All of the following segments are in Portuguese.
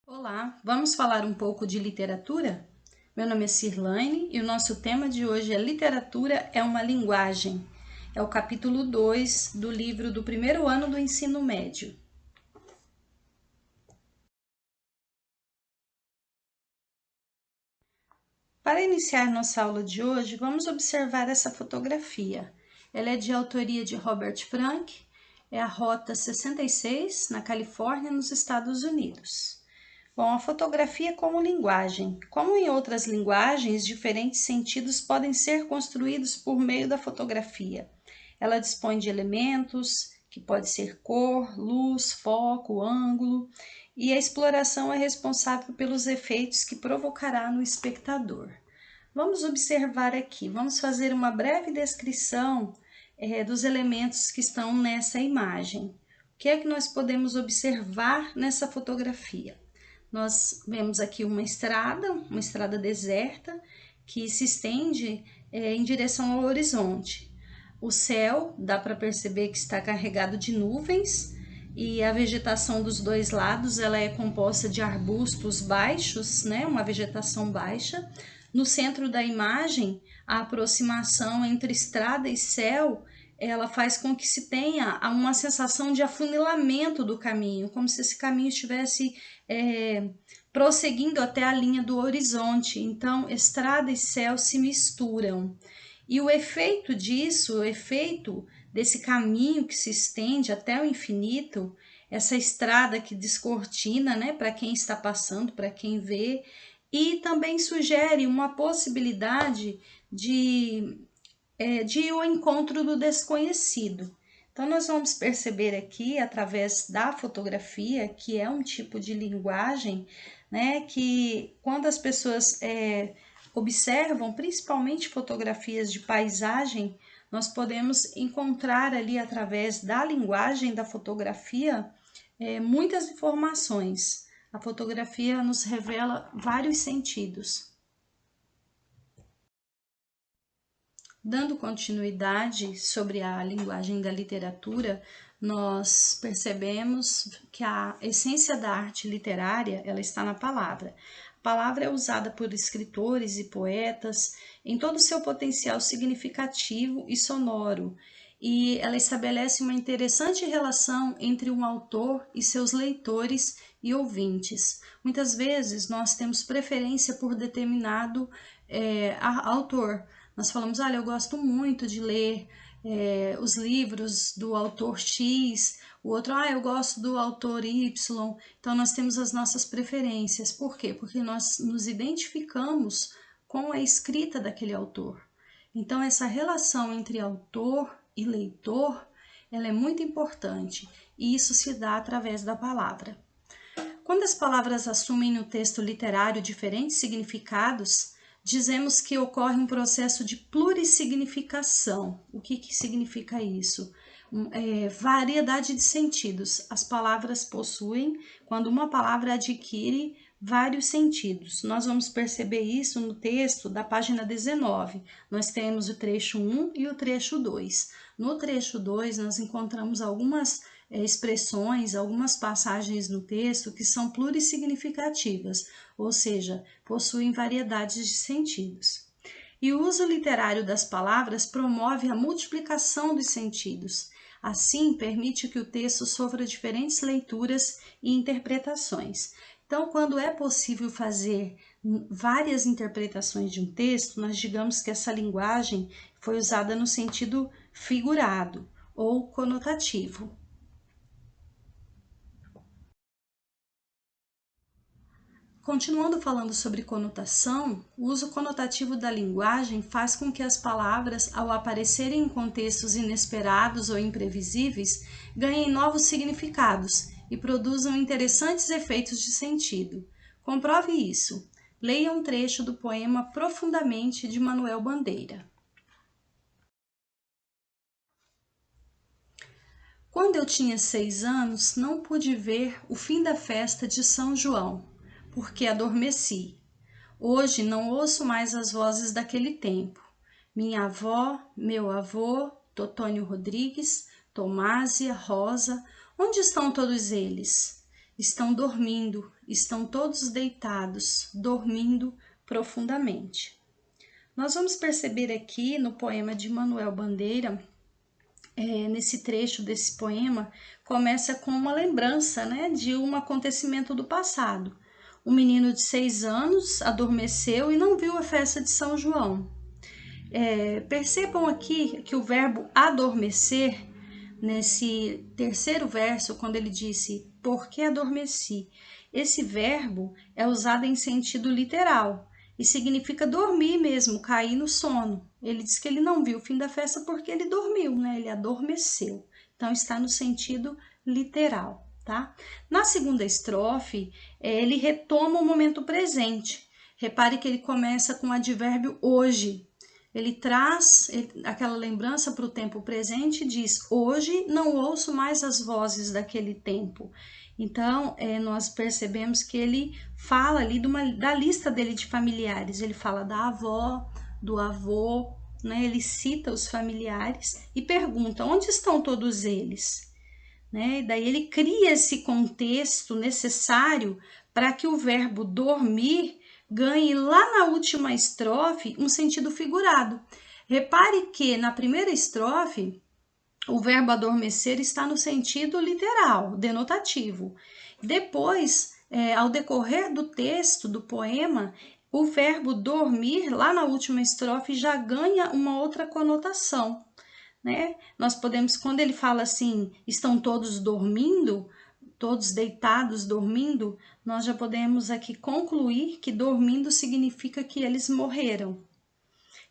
Olá, vamos falar um pouco de literatura? Meu nome é Cirlane e o nosso tema de hoje é Literatura é uma Linguagem. É o capítulo 2 do livro do primeiro ano do ensino médio. Para iniciar nossa aula de hoje, vamos observar essa fotografia. Ela é de autoria de Robert Frank, é a Rota 66, na Califórnia, nos Estados Unidos. Bom, a fotografia como linguagem. Como em outras linguagens, diferentes sentidos podem ser construídos por meio da fotografia. Ela dispõe de elementos, que pode ser cor, luz, foco, ângulo, e a exploração é responsável pelos efeitos que provocará no espectador. Vamos observar aqui, vamos fazer uma breve descrição dos elementos que estão nessa imagem. O que é que nós podemos observar nessa fotografia? Nós vemos aqui uma estrada deserta, que se estende em direção ao horizonte. O céu, dá para perceber que está carregado de nuvens, e a vegetação dos dois lados ela é composta de arbustos baixos, né? Uma vegetação baixa. No centro da imagem, a aproximação entre estrada e céu ela faz com que se tenha uma sensação de afunilamento do caminho, como se esse caminho estivesse prosseguindo até a linha do horizonte. Então, estrada e céu se misturam. E o efeito disso, o efeito desse caminho que se estende até o infinito, essa estrada que descortina, né, para quem está passando, para quem vê, e também sugere uma possibilidade de o encontro do desconhecido. Então, nós vamos perceber aqui, através da fotografia, que é um tipo de linguagem, né, que quando as pessoas observam, principalmente fotografias de paisagem, nós podemos encontrar ali, através da linguagem da fotografia, muitas informações. A fotografia nos revela vários sentidos. Dando continuidade sobre a linguagem da literatura, nós percebemos que a essência da arte literária ela está na palavra. A palavra é usada por escritores e poetas em todo o seu potencial significativo e sonoro, e ela estabelece uma interessante relação entre um autor e seus leitores e ouvintes. Muitas vezes nós temos preferência por determinado autor. Nós falamos, olha, eu gosto muito de ler os livros do autor X, o outro, eu gosto do autor Y. Então, nós temos as nossas preferências. Por quê? Porque nós nos identificamos com a escrita daquele autor. Então, essa relação entre autor e leitor, ela é muito importante, e isso se dá através da palavra. Quando as palavras assumem no texto literário diferentes significados, dizemos que ocorre um processo de plurissignificação. O que significa isso? Variedade de sentidos. As palavras possuem, quando uma palavra adquire vários sentidos. Nós vamos perceber isso no texto da página 19. Nós temos o trecho 1 e o trecho 2. No trecho 2, nós encontramos algumas expressões, algumas passagens no texto que são plurissignificativas, ou seja, possuem variedades de sentidos. E o uso literário das palavras promove a multiplicação dos sentidos. Assim, permite que o texto sofra diferentes leituras e interpretações. Então, quando é possível fazer várias interpretações de um texto, nós digamos que essa linguagem foi usada no sentido figurado ou conotativo. Continuando falando sobre conotação, o uso conotativo da linguagem faz com que as palavras, ao aparecerem em contextos inesperados ou imprevisíveis, ganhem novos significados e produzam interessantes efeitos de sentido. Comprove isso. Leia um trecho do poema Profundamente, de Manuel Bandeira. Quando eu tinha 6 anos, não pude ver o fim da festa de São João, porque adormeci. Hoje não ouço mais as vozes daquele tempo. Minha avó, meu avô, Totônio Rodrigues, Tomásia, Rosa, onde estão todos eles? estão dormindo, estão todos deitados, dormindo profundamente. Nós vamos perceber aqui no poema de Manuel Bandeira, nesse trecho desse poema, começa com uma lembrança, né, de um acontecimento do passado. Um menino de 6 anos adormeceu e não viu a festa de São João. Percebam aqui que o verbo adormecer, nesse terceiro verso, quando ele disse, por que adormeci? Esse verbo é usado em sentido literal e significa dormir mesmo, cair no sono. Ele diz que ele não viu o fim da festa porque ele dormiu, né? Ele adormeceu. Então, está no sentido literal, tá? Na segunda estrofe, ele retoma o momento presente. Repare que ele começa com o advérbio hoje. Ele traz aquela lembrança para o tempo presente e diz, hoje não ouço mais as vozes daquele tempo. Então, nós percebemos que ele fala ali da lista dele de familiares. Ele fala da avó, do avô, né? Ele cita os familiares e pergunta, onde estão todos eles? Né? E daí ele cria esse contexto necessário para que o verbo dormir ganhe lá na última estrofe um sentido figurado. Repare que na primeira estrofe o verbo adormecer está no sentido literal, denotativo. Depois, ao decorrer do texto, do poema, o verbo dormir lá na última estrofe já ganha uma outra conotação, né? Nós podemos, quando ele fala assim, estão todos dormindo, todos deitados dormindo, nós já podemos aqui concluir que dormindo significa que eles morreram.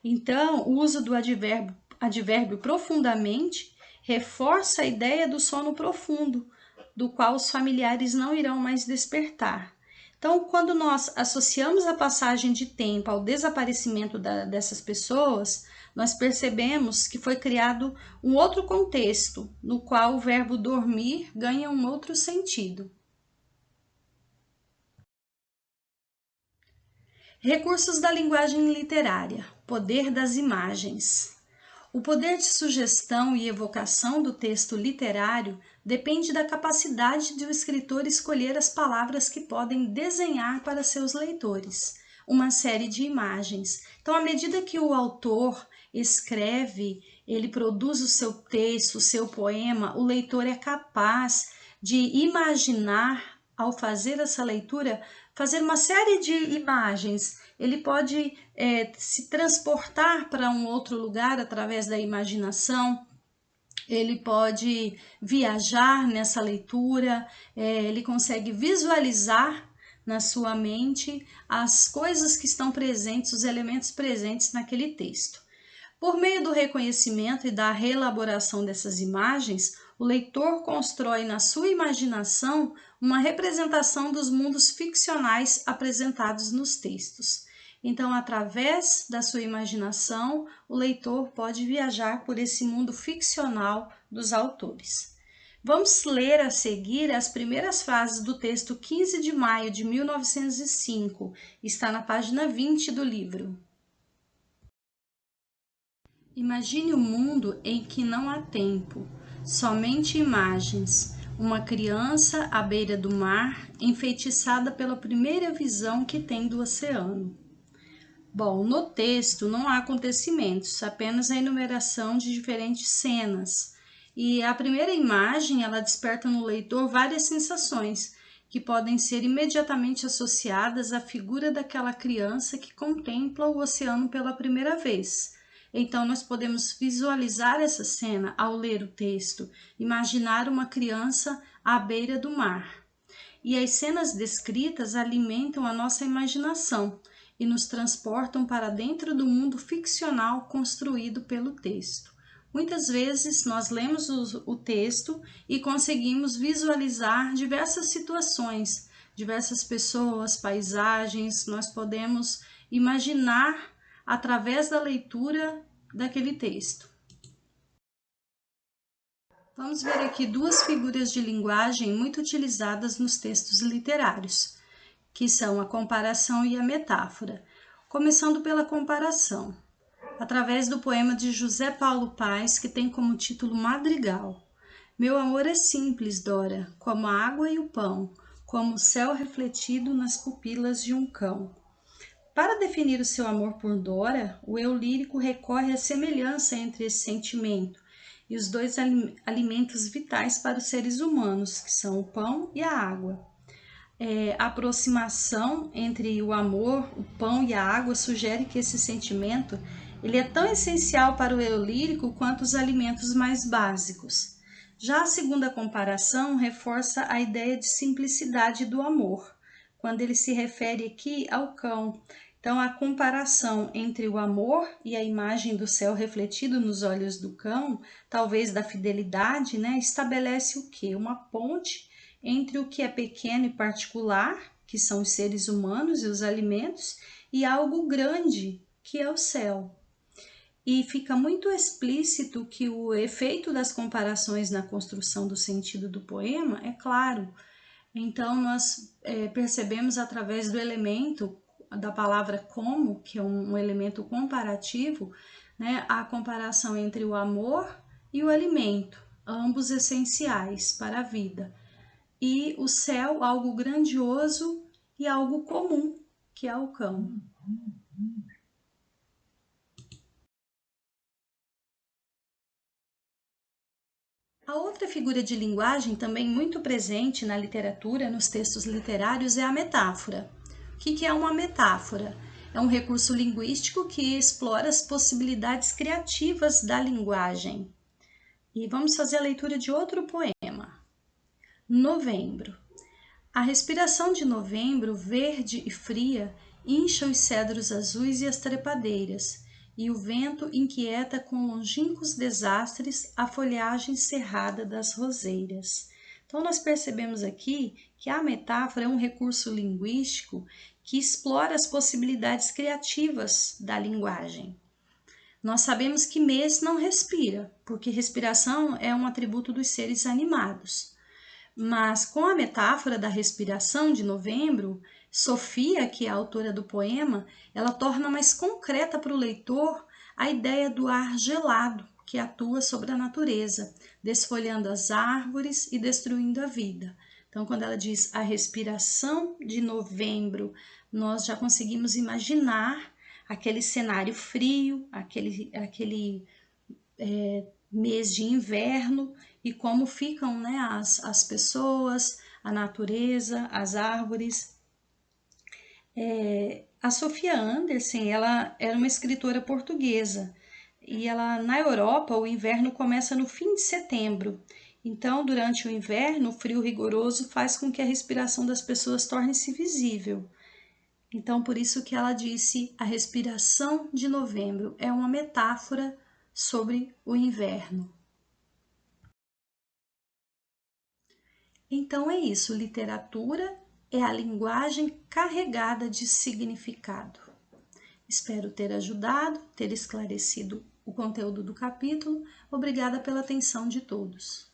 Então, o uso do advérbio profundamente reforça a ideia do sono profundo, do qual os familiares não irão mais despertar. Então, quando nós associamos a passagem de tempo ao desaparecimento dessas pessoas, nós percebemos que foi criado um outro contexto, no qual o verbo dormir ganha um outro sentido. Recursos da linguagem literária, poder das imagens. O poder de sugestão e evocação do texto literário depende da capacidade de o escritor escolher as palavras que podem desenhar para seus leitores uma série de imagens. Então, à medida que o autor escreve, ele produz o seu texto, o seu poema, o leitor é capaz de imaginar, ao fazer essa leitura, fazer uma série de imagens. Ele pode se transportar para um outro lugar através da imaginação, ele pode viajar nessa leitura, ele consegue visualizar na sua mente as coisas que estão presentes, os elementos presentes naquele texto. Por meio do reconhecimento e da reelaboração dessas imagens, o leitor constrói na sua imaginação uma representação dos mundos ficcionais apresentados nos textos. Então, através da sua imaginação, o leitor pode viajar por esse mundo ficcional dos autores. Vamos ler a seguir as primeiras frases do texto 15 de maio de 1905. Está na página 20 do livro. Imagine um mundo em que não há tempo, somente imagens. Uma criança à beira do mar, enfeitiçada pela primeira visão que tem do oceano. Bom, no texto não há acontecimentos, apenas a enumeração de diferentes cenas. E a primeira imagem, ela desperta no leitor várias sensações, que podem ser imediatamente associadas à figura daquela criança que contempla o oceano pela primeira vez. Então, nós podemos visualizar essa cena ao ler o texto, imaginar uma criança à beira do mar. E as cenas descritas alimentam a nossa imaginação e nos transportam para dentro do mundo ficcional construído pelo texto. Muitas vezes nós lemos o texto e conseguimos visualizar diversas situações, diversas pessoas, paisagens, nós podemos imaginar através da leitura daquele texto. Vamos ver aqui duas figuras de linguagem muito utilizadas nos textos literários, que são a comparação e a metáfora. Começando pela comparação, através do poema de José Paulo Paes, que tem como título Madrigal. Meu amor é simples, Dora, como a água e o pão, como o céu refletido nas pupilas de um cão. Para definir o seu amor por Dora, o eu lírico recorre à semelhança entre esse sentimento e os dois alimentos vitais para os seres humanos, que são o pão e a água. A aproximação entre o amor, o pão e a água sugere que esse sentimento ele é tão essencial para o eu lírico quanto os alimentos mais básicos. Já a segunda comparação reforça a ideia de simplicidade do amor, quando ele se refere aqui ao cão. Então, a comparação entre o amor e a imagem do céu refletido nos olhos do cão, talvez da fidelidade, né, estabelece o quê? Uma ponte entre o que é pequeno e particular, que são os seres humanos e os alimentos, e algo grande, que é o céu. E fica muito explícito que o efeito das comparações na construção do sentido do poema é claro. Então, nós percebemos através do elemento da palavra como, que é um elemento comparativo, né, a comparação entre o amor e o alimento, ambos essenciais para a vida. E o céu, algo grandioso e algo comum, que é o cão. A outra figura de linguagem também muito presente na literatura, nos textos literários, é a metáfora. O que é uma metáfora? É um recurso linguístico que explora as possibilidades criativas da linguagem. E vamos fazer a leitura de outro poema. Novembro. A respiração de novembro, verde e fria, incha os cedros azuis e as trepadeiras, e o vento inquieta com longínquos desastres a folhagem cerrada das roseiras. Então, nós percebemos aqui que a metáfora é um recurso linguístico que explora as possibilidades criativas da linguagem. Nós sabemos que mês não respira, porque respiração é um atributo dos seres animados. Mas com a metáfora da respiração de novembro, Sofia, que é a autora do poema, ela torna mais concreta para o leitor a ideia do ar gelado que atua sobre a natureza, desfolhando as árvores e destruindo a vida. Então, quando ela diz a respiração de novembro, nós já conseguimos imaginar aquele cenário frio, aquele mês de inverno e como ficam, né, as pessoas, a natureza, as árvores. A Sofia Andersen, ela era uma escritora portuguesa e ela na Europa o inverno começa no fim de setembro. Então, durante o inverno, o frio rigoroso faz com que a respiração das pessoas torne-se visível. Então, por isso que ela disse a respiração de novembro é uma metáfora sobre o inverno. Então é isso, literatura é a linguagem carregada de significado. Espero ter ajudado, ter esclarecido o conteúdo do capítulo. Obrigada pela atenção de todos.